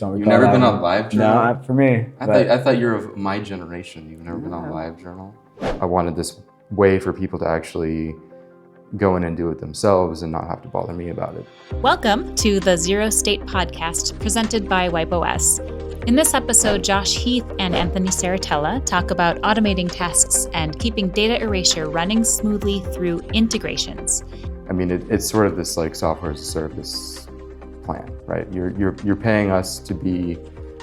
Don't You've recall never that been one. on LiveJournal? No, not for me. I thought you're of my generation. You've never been on LiveJournal? I wanted this way for people to actually go in and do it themselves and not have to bother me about it. Welcome to the Zero State Podcast presented by WipeOS. In this episode, Josh Heath and Anthony Serritella talk about automating tasks and keeping data erasure running smoothly through integrations. I mean, it's sort of this like software as a service plan, right? You're paying us to be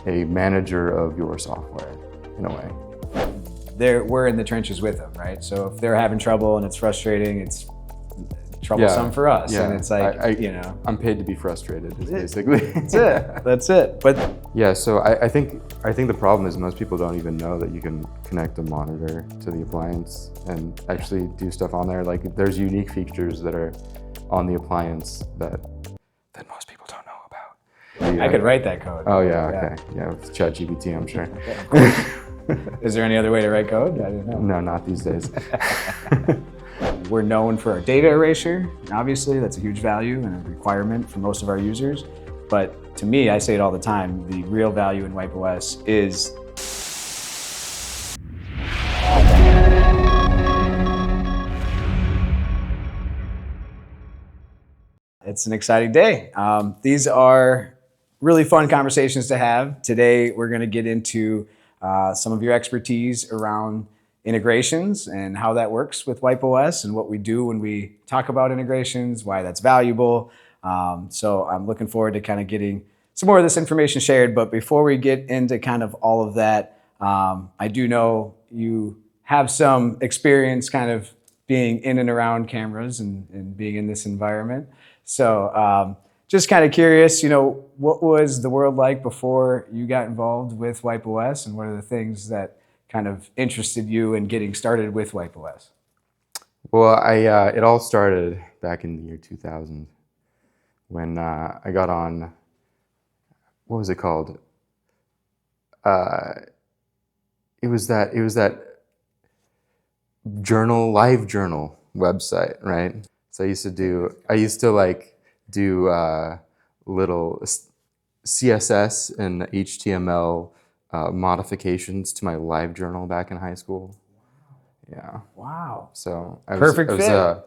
a manager of your software in a way. We're in the trenches with them, right? So if they're having trouble and it's frustrating, it's troublesome for us. Yeah. And it's like, I'm paid to be frustrated, is basically. That's it. But yeah, so I think the problem is most people don't even know that you can connect a monitor to the appliance and actually do stuff on there. Like there's unique features that are on the appliance that most people don't know about. I could write that code. Oh yeah, okay. Yeah, with ChatGPT, I'm sure. Is there any other way to write code? I don't know. No, not these days. We're known for our data erasure. Obviously, that's a huge value and a requirement for most of our users. But to me, I say it all the time, the real value in WipeOS is it's an exciting day. These are really fun conversations to have. Today, we're going to get into some of your expertise around integrations and how that works with WipeOS and what we do when we talk about integrations, why that's valuable. So I'm looking forward to kind of getting some more of this information shared. But before we get into kind of all of that, I do know you have some experience kind of being in and around cameras and being in this environment. So just kind of curious, what was the world like before you got involved with WipeOS, and what are the things that kind of interested you in getting started with WipeOS? Well, it all started back in the year 2000 when I got on, what was it called? It was that LiveJournal website, right? So I used to do little CSS and HTML modifications to my LiveJournal back in high school. Yeah. Wow. So Perfect fit.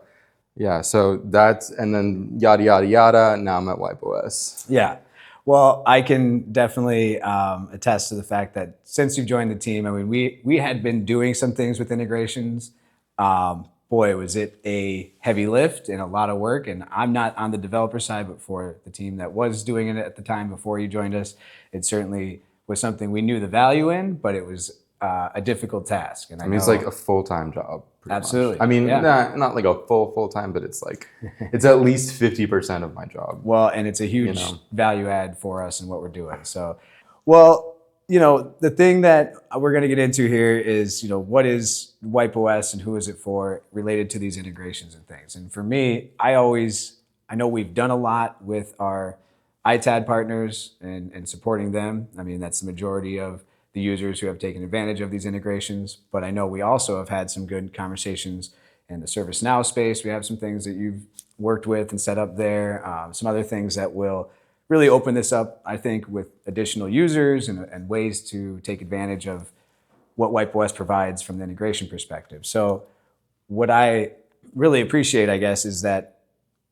Yeah. So that's, and then yada yada yada. Now I'm at WipeOS. Yeah. Well, I can definitely attest to the fact that since you've joined the team, I mean, we had been doing some things with integrations. Boy, was it a heavy lift and a lot of work. And I'm not on the developer side, but for the team that was doing it at the time before you joined us, it certainly was something we knew the value in, but it was a difficult task. And I mean, it's like a full-time job. Absolutely. Much. I mean, not like a full-time, but it's like, it's at least 50% of my job. Well, and it's a huge value add for us in what we're doing. So, well, the thing that we're going to get into here is, what is WipeOS and who is it for related to these integrations and things. And for me, I know we've done a lot with our ITAD partners and supporting them. I mean, that's the majority of the users who have taken advantage of these integrations. But I know we also have had some good conversations in the ServiceNow space. We have some things that you've worked with and set up there, some other things that will really open this up, I think, with additional users and ways to take advantage of what WipeOS provides from the integration perspective. So what I really appreciate, I guess, is that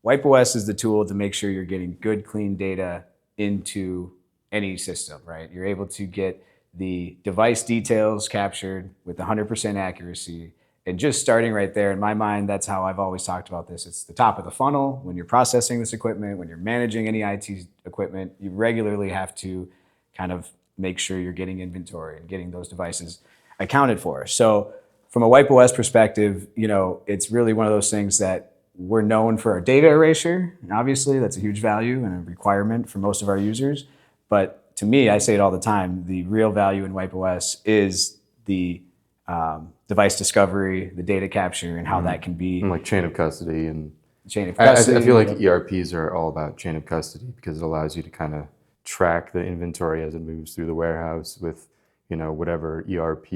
WipeOS is the tool to make sure you're getting good, clean data into any system, right? You're able to get the device details captured with 100% accuracy. And just starting right there, in my mind, that's how I've always talked about this. It's the top of the funnel. When you're processing this equipment, when you're managing any IT equipment, you regularly have to kind of make sure you're getting inventory and getting those devices accounted for. So from a WipeOS perspective, it's really one of those things that we're known for our data erasure. And obviously, that's a huge value and a requirement for most of our users. But to me, I say it all the time, the real value in WipeOS is the device discovery, the data capture, and how that can be. And like chain of custody. I feel like ERPs are all about chain of custody because it allows you to kind of track the inventory as it moves through the warehouse with, whatever ERP,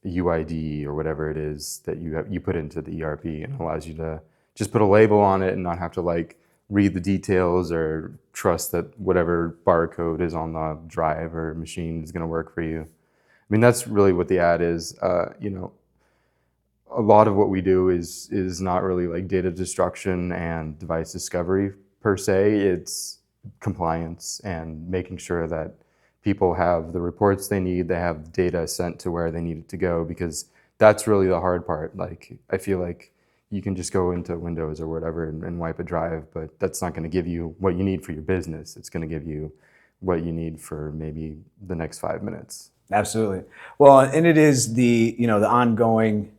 UID, or whatever it is that you put into the ERP, and allows you to just put a label on it and not have to like read the details or trust that whatever barcode is on the drive or machine is going to work for you. I mean, that's really what the ad is. A lot of what we do is not really like data destruction and device discovery per se. It's compliance and making sure that people have the reports they need, they have data sent to where they need it to go, because that's really the hard part. Like, I feel like you can just go into Windows or whatever and wipe a drive, but that's not going to give you what you need for your business. It's going to give you what you need for maybe the next 5 minutes. Absolutely. Well, and it is the, the ongoing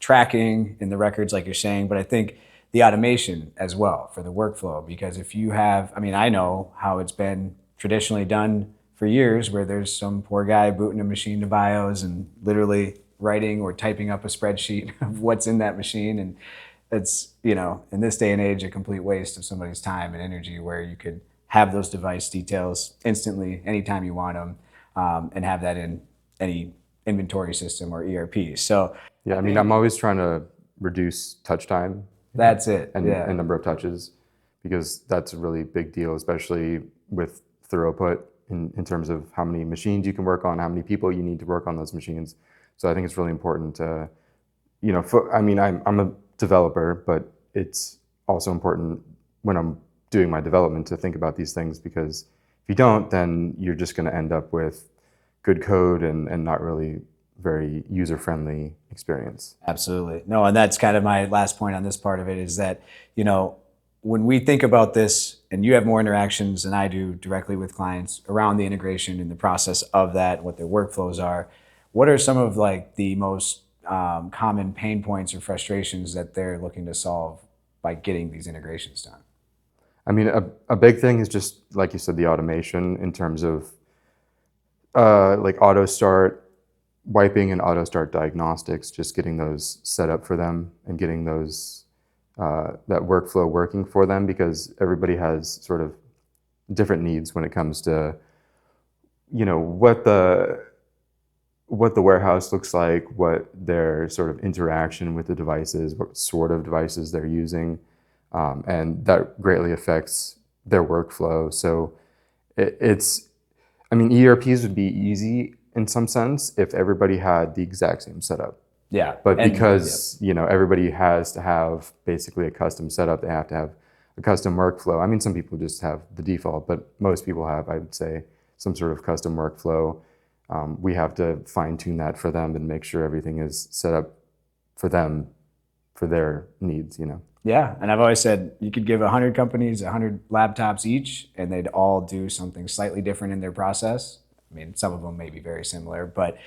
tracking in the records, like you're saying, but I think the automation as well for the workflow, because if you have, I know how it's been traditionally done for years, where there's some poor guy booting a machine to BIOS and literally writing or typing up a spreadsheet of what's in that machine. And it's, in this day and age, a complete waste of somebody's time and energy, where you could have those device details instantly, anytime you want them, and have that in any inventory system or ERP. So yeah, I'm always trying to reduce touch time. That's it. And number of touches, because that's a really big deal, especially with throughput in terms of how many machines you can work on, how many people you need to work on those machines. So I think it's really important to, I'm a developer, but it's also important when I'm doing my development to think about these things, because if you don't, then you're just going to end up with good code and not really very user-friendly experience. Absolutely. No, and that's kind of my last point on this part of it, is that, when we think about this, and you have more interactions than I do directly with clients around the integration and the process of that, what their workflows are, what are some of like the most common pain points or frustrations that they're looking to solve by getting these integrations done? A big thing is just, like you said, the automation in terms of like auto start, wiping and auto start diagnostics, just getting those set up for them and getting those that workflow working for them, because everybody has sort of different needs when it comes to, what the warehouse looks like, what their sort of interaction with the devices, what sort of devices they're using, and that greatly affects their workflow. So ERPs would be easy in some sense if everybody had the exact same setup. Yeah. But because, everybody has to have basically a custom setup, they have to have a custom workflow. Some people just have the default, but most people have, I would say, some sort of custom workflow. We have to fine tune that for them and make sure everything is set up for them, for their needs, Yeah, and I've always said you could give 100 companies 100 laptops each, and they'd all do something slightly different in their process. Some of them may be very similar, but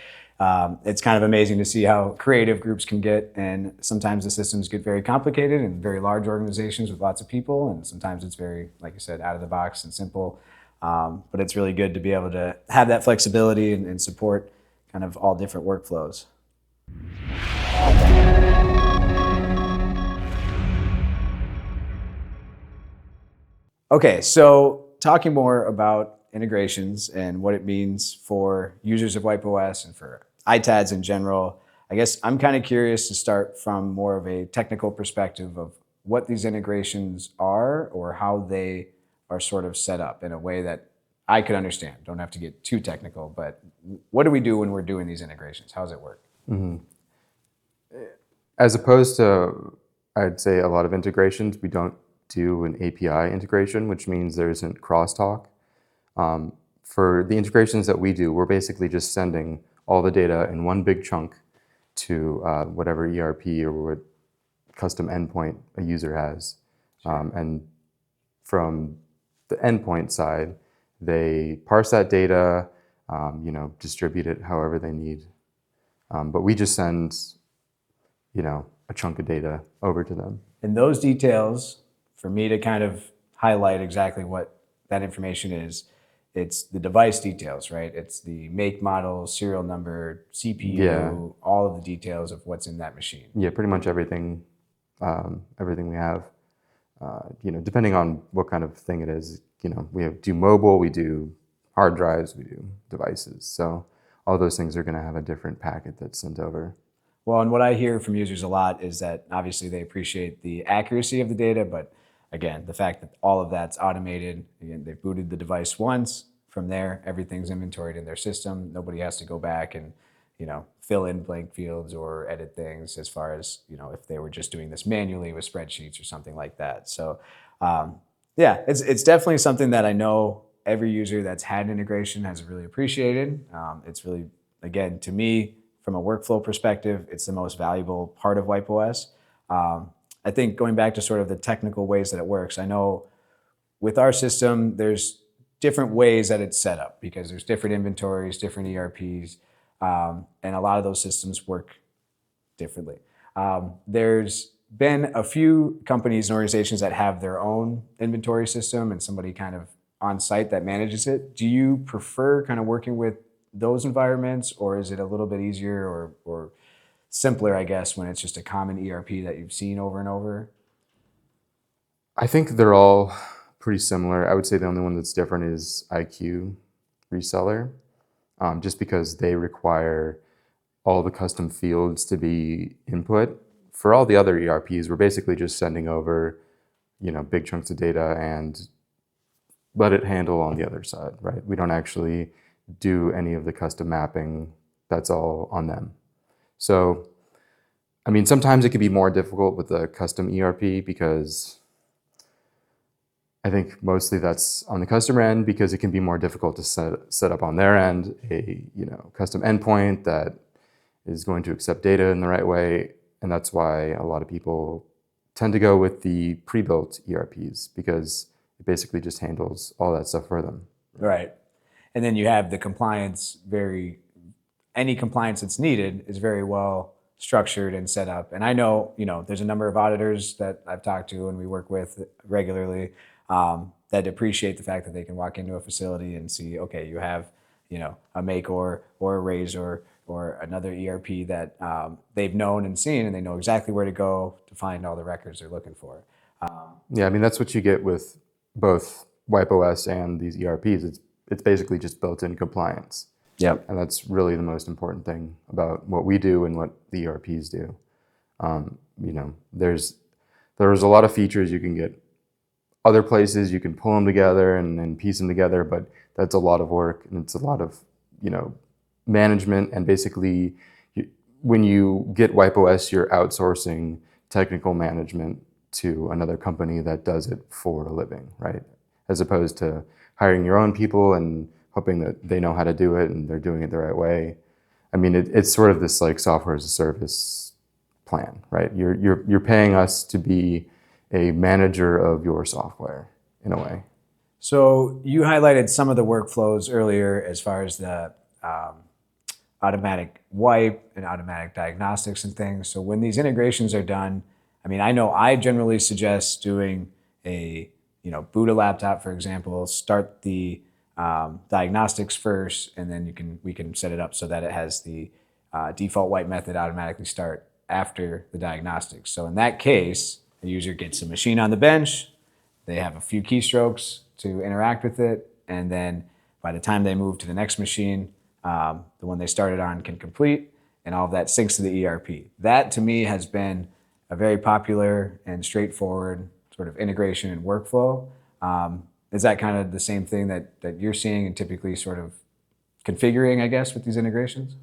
it's kind of amazing to see how creative groups can get, and sometimes the systems get very complicated in very large organizations with lots of people, and sometimes it's very, like you said, out of the box and simple. But it's really good to be able to have that flexibility and support kind of all different workflows. Okay, so talking more about integrations and what it means for users of WipeOS and for ITADs in general, I guess I'm kind of curious to start from more of a technical perspective of what these integrations are, or how they are sort of set up in a way that I could understand. Don't have to get too technical, but what do we do when we're doing these integrations? How does it work? Mm-hmm. As opposed to, I'd say, a lot of integrations, we don't do an API integration, which means there isn't crosstalk. For the integrations that we do, we're basically just sending all the data in one big chunk to whatever ERP or what custom endpoint a user has. And from the endpoint side, they parse that data, distribute it however they need. But we just send, a chunk of data over to them. And those details, for me to kind of highlight exactly what that information is, it's the device details, right? It's the make, model, serial number, CPU, all of the details of what's in that machine. Yeah, pretty much everything, everything we have. Depending on what kind of thing it is, we do mobile, we do hard drives, we do devices. So all those things are going to have a different packet that's sent over. Well, and what I hear from users a lot is that obviously they appreciate the accuracy of the data, but again, the fact that all of that's automated, again, they've booted the device once. From there, everything's inventoried in their system. Nobody has to go back and, fill in blank fields or edit things as far as, if they were just doing this manually with spreadsheets or something like that. So, yeah, it's definitely something that I know every user that's had integration has really appreciated. It's really, again, to me, from a workflow perspective, it's the most valuable part of WipeOS. I think going back to sort of the technical ways that it works, I know with our system, there's different ways that it's set up because there's different inventories, different ERPs, and a lot of those systems work differently. There's been a few companies and organizations that have their own inventory system and somebody kind of on site that manages it. Do you prefer kind of working with those environments, or is it a little bit easier or simpler, I guess, when it's just a common ERP that you've seen over and over? I think they're all pretty similar. I would say the only one that's different is IQ Reseller, just because they require all the custom fields to be input. For all the other ERPs, we're basically just sending over, big chunks of data and let it handle on the other side, right? We don't actually do any of the custom mapping. That's all on them. So, I mean, sometimes it can be more difficult with the custom ERP because I think mostly that's on the customer end because it can be more difficult to set up on their end a custom endpoint that is going to accept data in the right way. And that's why a lot of people tend to go with the pre-built ERPs because it basically just handles all that stuff for them. Right. And then you have the compliance, any compliance that's needed is very well structured and set up. And I know, there's a number of auditors that I've talked to and we work with regularly that appreciate the fact that they can walk into a facility and see, okay, you have, a make or a raise or another ERP that they've known and seen, and they know exactly where to go to find all the records they're looking for. Yeah, I mean, that's what you get with both WipeOS and these ERPs. It's basically just built-in compliance. Yep. And that's really the most important thing about what we do and what the ERPs do. There's a lot of features you can get other places. You can pull them together and piece them together, but that's a lot of work and it's a lot of, management. And basically, when you get WipeOS, you're outsourcing technical management to another company that does it for a living, right? As opposed to hiring your own people and hoping that they know how to do it and they're doing it the right way. I mean, it's sort of this like software as a service plan, right? You're paying us to be a manager of your software in a way. So you highlighted some of the workflows earlier as far as the automatic wipe and automatic diagnostics and things. So when these integrations are done, I mean, I know I generally suggest doing a, boot a laptop, for example, start the diagnostics first, and then we can set it up so that it has the default wipe method automatically start after the diagnostics. So in that case, the user gets a machine on the bench, they have a few keystrokes to interact with it, and then by the time they move to the next machine, the one they started on can complete, and all of that syncs to the ERP. That, to me, has been a very popular and straightforward sort of integration and workflow. Is that kind of the same thing that you're seeing and typically sort of configuring, I guess, with these integrations?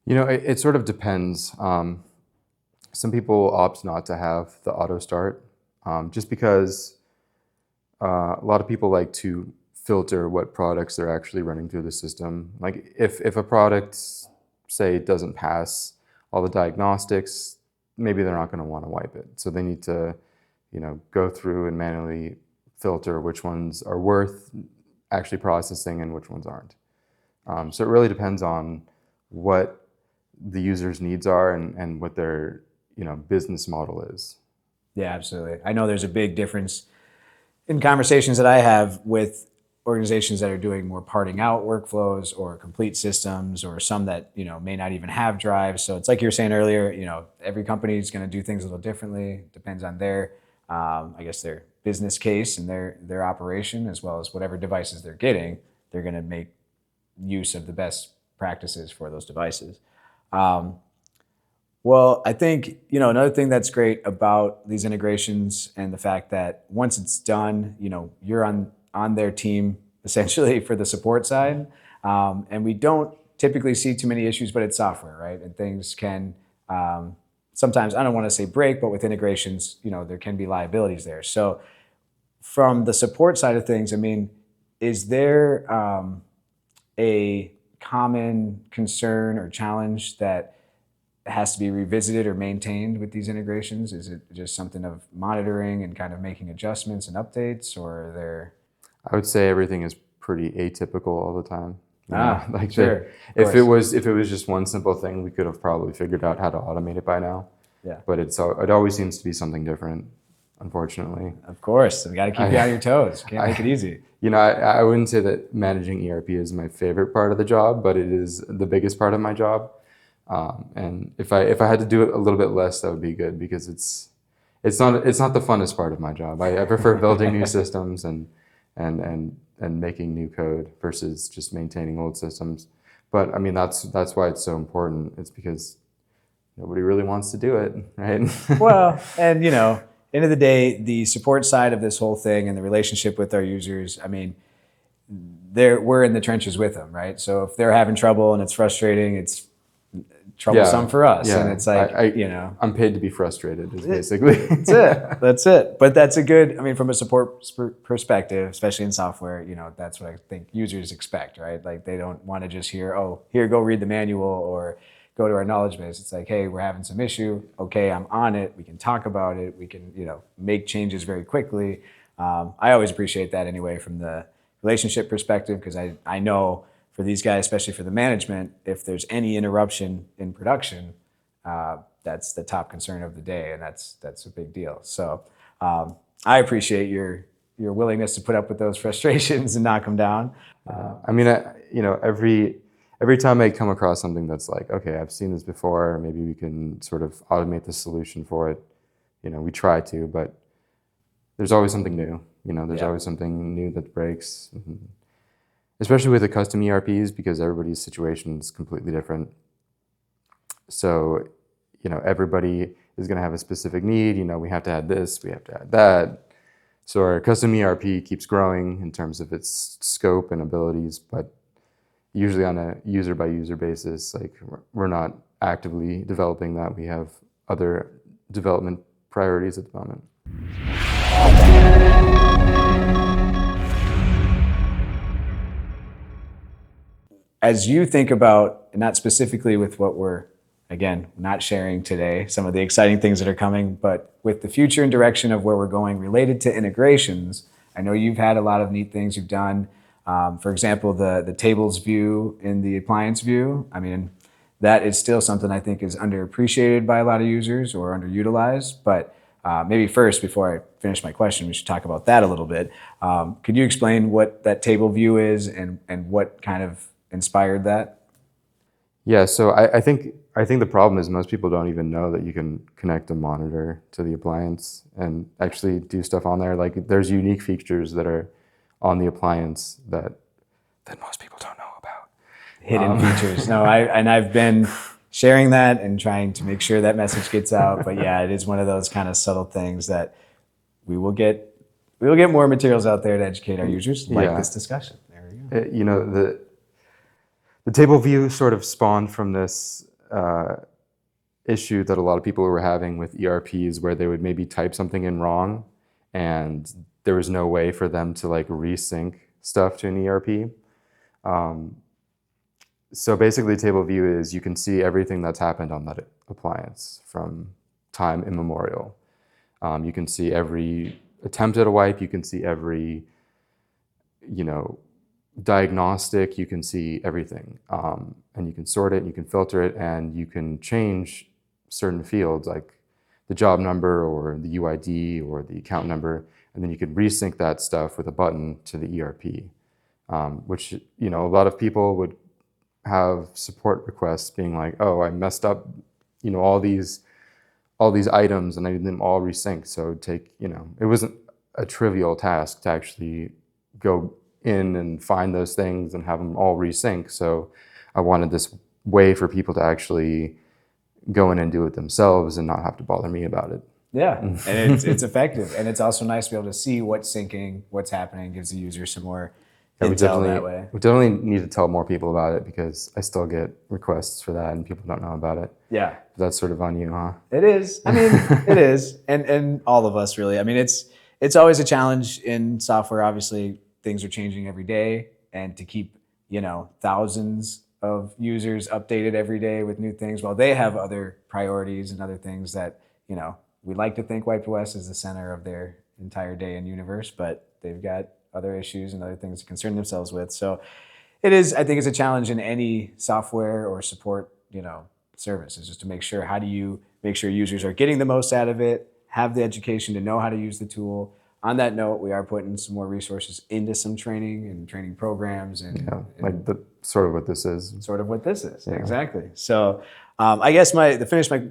It sort of depends. Some people opt not to have the auto start just because a lot of people like to filter what products they're actually running through the system. Like if a product, say, doesn't pass all the diagnostics, maybe they're not going to want to wipe it. So they need to, go through and manually filter which ones are worth actually processing and which ones aren't. So it really depends on what the user's needs are and what their business model is. Yeah, absolutely. I know there's a big difference in conversations that I have with organizations that are doing more parting out workflows or complete systems, or some that may not even have drives. So it's like you were saying earlier, every company is going to do things a little differently. Depends on their, I guess, their business case and their operation, as well as whatever devices they're getting. They're going to make use of the best practices for those devices. Well, I think, another thing that's great about these integrations and the fact that once it's done, you're on their team essentially for the support side. And we don't typically see too many issues, but it's software, right? And things can sometimes, I don't want to say break, but with integrations, there can be liabilities there. So from the support side of things, I mean, is there a common concern or challenge that has to be revisited or maintained with these integrations? Is it just something of monitoring and kind of making adjustments and updates, or are there? I would say everything is pretty atypical all the time. Like Sure. if it was just one simple thing, we could have probably figured out how to automate it by now. Yeah. But it always seems to be something different, unfortunately. Of course, we got to keep you on your toes. Can't make it easy. I wouldn't say that managing ERP is my favorite part of the job, but it is the biggest part of my job. And if I had to do it a little bit less, that would be good, because it's not the funnest part of my job. I prefer building new systems and making new code versus just maintaining old systems. But I mean, that's why it's so important. It's because nobody really wants to do it, right? Well, and end of the day, the support side of this whole thing and the relationship with our users, I mean, we're in the trenches with them, right? So if they're having trouble and it's frustrating, it's troublesome for us. Yeah. And it's like, I'm paid to be frustrated, is basically. That's it. But that's from a support perspective, especially in software, that's what I think users expect, right? Like they don't want to just hear, oh, here, go read the manual or go to our knowledge base. It's like, hey, we're having some issue. Okay, I'm on it. We can talk about it. We can, make changes very quickly. I always appreciate that anyway from the relationship perspective, because I know for these guys, especially for the management, if there's any interruption in production, that's the top concern of the day, and that's a big deal. So I appreciate your willingness to put up with those frustrations and knock them down. Every time I come across something that's like, okay, I've seen this before, maybe we can sort of automate the solution for it. We try to, but there's always something new. There's always something new that breaks. Especially with the custom ERPs, because everybody's situation is completely different. So, everybody is going to have a specific need. We have to add this, we have to add that. So our custom ERP keeps growing in terms of its scope and abilities, but usually on a user-by-user basis. Like, we're not actively developing that. We have other development priorities at the moment. As you think about, not specifically with what we're, again, not sharing today, some of the exciting things that are coming, but with the future and direction of where we're going related to integrations, I know you've had a lot of neat things you've done. For example, the tables view in the appliance view. I mean, that is still something I think is underappreciated by a lot of users or underutilized. But maybe first, before I finish my question, we should talk about that a little bit. Could you explain what that table view is and what kind of inspired that? Yeah, so I think the problem is most people don't even know that you can connect a monitor to the appliance and actually do stuff on there. Like, there's unique features that are on the appliance that most people don't know about. Hidden features. No, I've been sharing that and trying to make sure that message gets out. But yeah, it is one of those kind of subtle things that we will get more materials out there to educate our users, like this discussion. There we go. The table view sort of spawned from this issue that a lot of people were having with ERPs, where they would maybe type something in wrong and there was no way for them to like resync stuff to an ERP. So basically, table view is you can see everything that's happened on that appliance from time immemorial. You can see every attempt at a wipe. You can see every, diagnostic. You can see everything, and you can sort it. You can filter it, and you can change certain fields like the job number or the UID or the account number, and then you can resync that stuff with a button to the ERP, which a lot of people would have support requests being like, oh, I messed up, all these items and I need them all resynced. So it wasn't a trivial task to actually go in and find those things and have them all resync. So I wanted this way for people to actually go in and do it themselves and not have to bother me about it. Yeah, and it's effective, and it's also nice to be able to see what's syncing, what's happening, gives the user some more intel that way. We definitely need to tell more people about it, because I still get requests for that and people don't know about it. Yeah. That's sort of on you, huh? It is. I mean, it is. And all of us really. I mean, it's always a challenge in software. Obviously, things are changing every day, and to keep, thousands of users updated every day with new things, while they have other priorities and other things that, we like to think WipeOS is the center of their entire day and universe, but they've got other issues and other things to concern themselves with. So I think it's a challenge in any software or support, service, is just to make sure, how do you make sure users are getting the most out of it, have the education to know how to use the tool. On that note, we are putting some more resources into some training and training programs, and sort of what this is. Yeah. Exactly. So I guess to finish my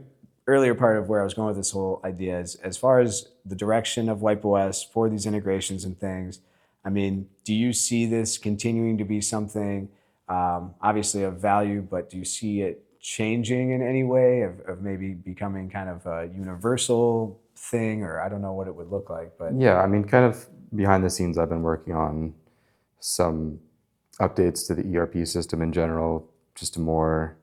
earlier part of where I was going with this whole idea is, as far as the direction of WipeOS for these integrations and things, I mean, do you see this continuing to be something obviously of value, but do you see it changing in any way, of maybe becoming kind of a universal thing, or I don't know what it would look like? But yeah, I mean, kind of behind the scenes, I've been working on some updates to the ERP system in general, just a more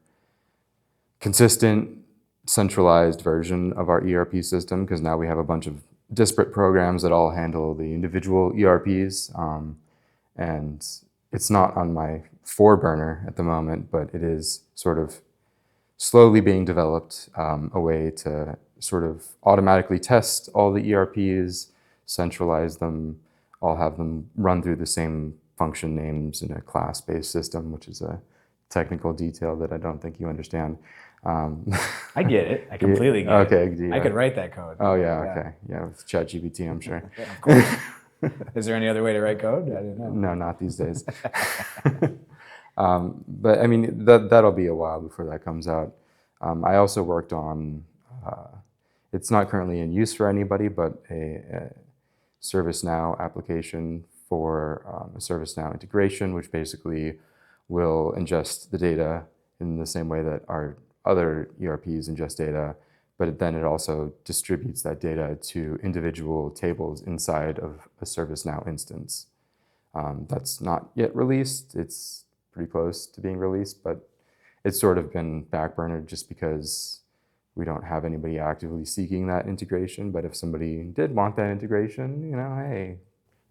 consistent, centralized version of our ERP system, because now we have a bunch of disparate programs that all handle the individual ERPs, and it's not on my foreburner at the moment, but it is sort of slowly being developed, a way to sort of automatically test all the ERPs, centralize them, all have them run through the same function names in a class-based system, which is a technical detail that I don't think you understand. I get it. I completely get it. Okay. I could write that code. Oh, yeah, okay. Yeah, with ChatGPT, I'm sure. Yeah, of course. Is there any other way to write code? I didn't know. No, not these days. But I mean, that'll be a while before that comes out. I also worked on, it's not currently in use for anybody, but a ServiceNow application for a ServiceNow integration, which basically will ingest the data in the same way that our other ERPs ingest data, but then it also distributes that data to individual tables inside of a ServiceNow instance. That's not yet released. It's pretty close to being released, but it's sort of been backburnered just because we don't have anybody actively seeking that integration. But if somebody did want that integration, hey,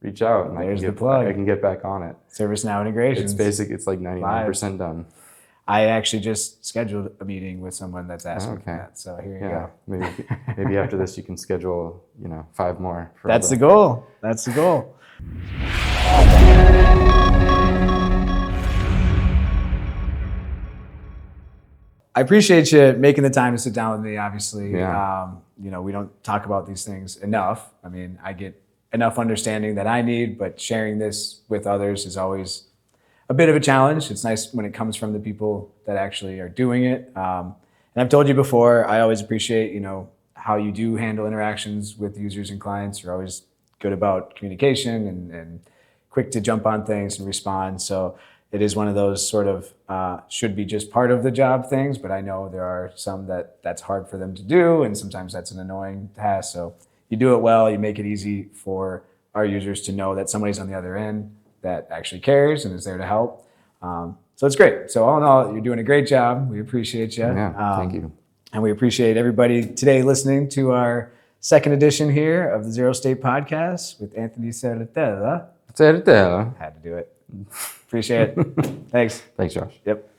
reach out and I can get back on it. ServiceNow integration. It's like 99% done. I actually just scheduled a meeting with someone that's asking for that. So here you go. Maybe after this you can schedule, 5 more. That's the goal. That's the goal. I appreciate you making the time to sit down with me, obviously. Yeah. We don't talk about these things enough. I mean, I get enough understanding that I need, but sharing this with others is always a bit of a challenge. It's nice when it comes from the people that actually are doing it. And I've told you before, I always appreciate, how you do handle interactions with users and clients. You're always good about communication and quick to jump on things and respond. So it is one of those sort of should be just part of the job things, but I know there are some that's hard for them to do, and sometimes that's an annoying task. So you do it well, you make it easy for our users to know that somebody's on the other end that actually cares and is there to help. So it's great. So all in all, you're doing a great job. We appreciate you. Yeah, thank you. And we appreciate everybody today listening to our second edition here of the Zero State Podcast with Anthony Serritella. Serritella. Had to do it. Appreciate it. Thanks. Thanks, Josh. Yep.